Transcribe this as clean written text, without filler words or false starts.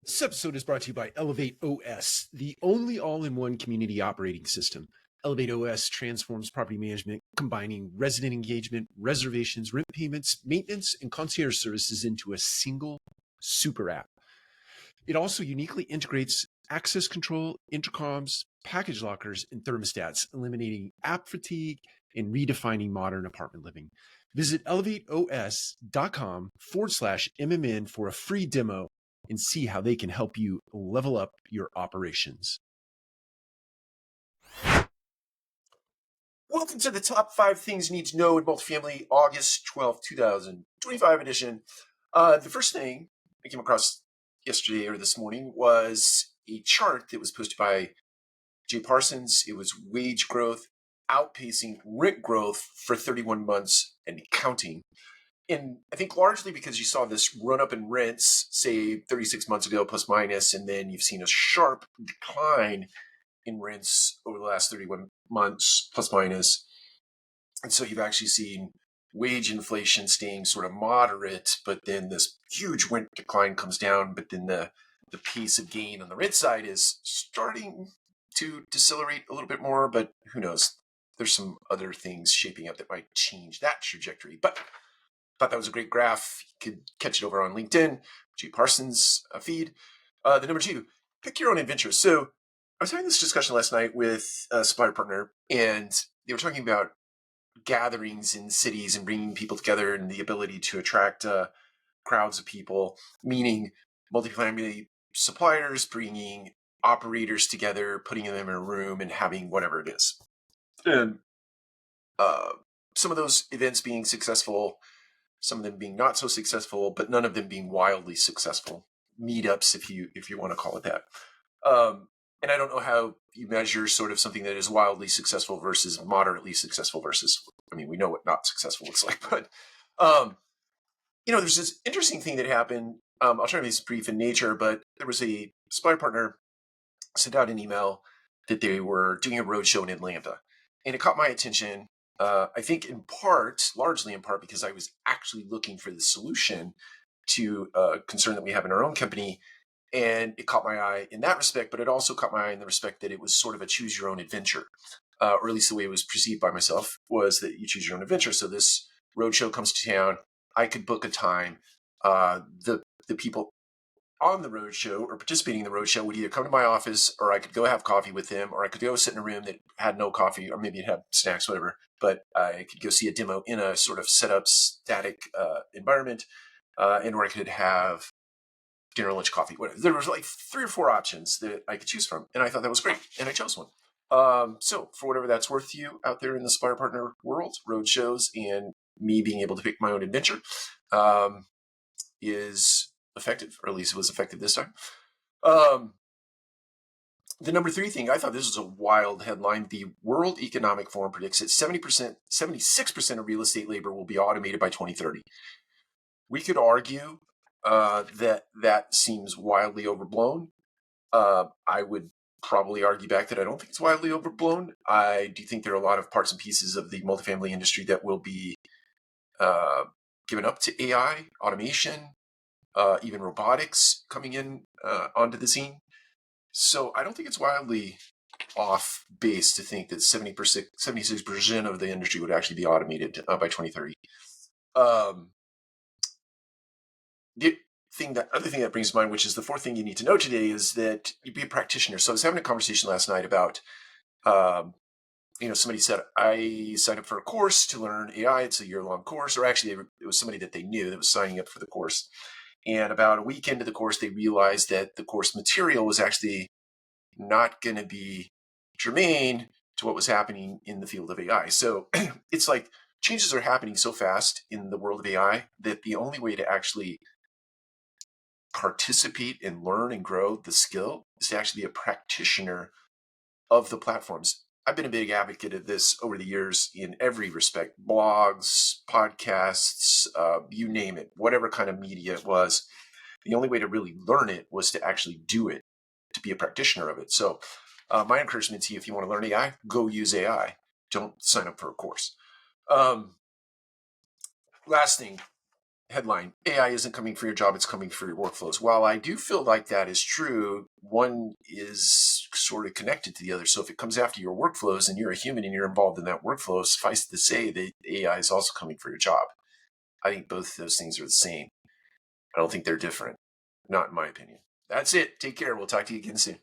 This episode is brought to you by ElevateOS, the only all-in-one community operating system. ElevateOS transforms property management, combining resident engagement, reservations, rent payments, maintenance, and concierge services into a single super app. It also uniquely integrates access control, intercoms, package lockers, and thermostats, eliminating app fatigue and redefining modern apartment living. Visit elevateos.com/MMN for a free demo and see how they can help you level up your operations. Welcome to the top 5 things you need to know in multifamily, August 12th, 2025 edition. The first thing I came across yesterday or this morning was a chart that was posted by Parsons. It was wage growth outpacing rent growth for 31 months and counting. And I think largely because you saw this run up in rents, say 36 months ago, plus minus, and then you've seen a sharp decline in rents over the last 31 months, plus minus. And so you've actually seen wage inflation staying sort of moderate, but then this huge rent decline comes down, but then the pace of gain on the rent side is starting to decelerate a little bit more, but who knows? There's some other things shaping up that might change that trajectory. But thought that was a great graph. You could catch it over on LinkedIn, G. Parsons feed. The number 2, pick your own adventure. So I was having this discussion last night with a supplier partner, and they were talking about gatherings in cities and bringing people together and the ability to attract crowds of people, meaning multifamily suppliers bringing operators together, putting them in a room and having whatever it is. And some of those events being successful, some of them being not so successful, but none of them being wildly successful. Meetups, if you want to call it that. And I don't know how you measure sort of something that is wildly successful versus moderately successful versus, I mean, we know what not successful looks like, but, there's this interesting thing that happened. I'll try to be brief in nature, but there was a supplier partner sent out an email that they were doing a roadshow in Atlanta, and it caught my attention. I think largely in part, because I was actually looking for the solution to a concern that we have in our own company. And it caught my eye in that respect, but it also caught my eye in the respect that it was sort of a choose your own adventure, or at least the way it was perceived by myself was that you choose your own adventure. So this roadshow comes to town. I could book a time. The people on the roadshow or participating in the roadshow would either come to my office, or I could go have coffee with them, or I could go sit in a room that had no coffee, or maybe it had snacks, whatever. But I could go see a demo in a sort of set up static environment, and or I could have dinner, lunch, coffee, whatever. There was like 3 or 4 options that I could choose from, and I thought that was great, and I chose one. So for whatever that's worth to you out there in the supplier partner world, roadshows and me being able to pick my own adventure is effective, or at least it was effective this time. The number 3 thing, I thought this was a wild headline. The World Economic Forum predicts that 76% of real estate labor will be automated by 2030. We could argue that seems wildly overblown. I would probably argue back that I don't think it's wildly overblown. I do think there are a lot of parts and pieces of the multifamily industry that will be given up to AI, automation, even robotics coming in onto the scene. So I don't think it's wildly off base to think that 76% of the industry would actually be automated by 2030. The other thing that brings to mind, which is the 4th thing you need to know today, is that you be a practitioner. So I was having a conversation last night about, somebody said, I signed up for a course to learn AI. It's a year-long course, or actually it was somebody that they knew that was signing up for the course. And about a week into the course, they realized that the course material was actually not going to be germane to what was happening in the field of AI. So it's like changes are happening so fast in the world of AI that the only way to actually participate and learn and grow the skill is to actually be a practitioner of the platforms. I've been a big advocate of this over the years in every respect: blogs, podcasts, you name it, whatever kind of media it was. The only way to really learn it was to actually do it, to be a practitioner of it. So my encouragement to you, if you want to learn AI, go use AI. Don't sign up for a course. Last thing, headline, AI isn't coming for your job, it's coming for your workflows. While I do feel like that is true, one is sort of connected to the other. So if it comes after your workflows and you're a human and you're involved in that workflow, suffice to say that AI is also coming for your job. I think both of those things are the same. I don't think they're different. Not in my opinion. That's it. Take care. We'll talk to you again soon.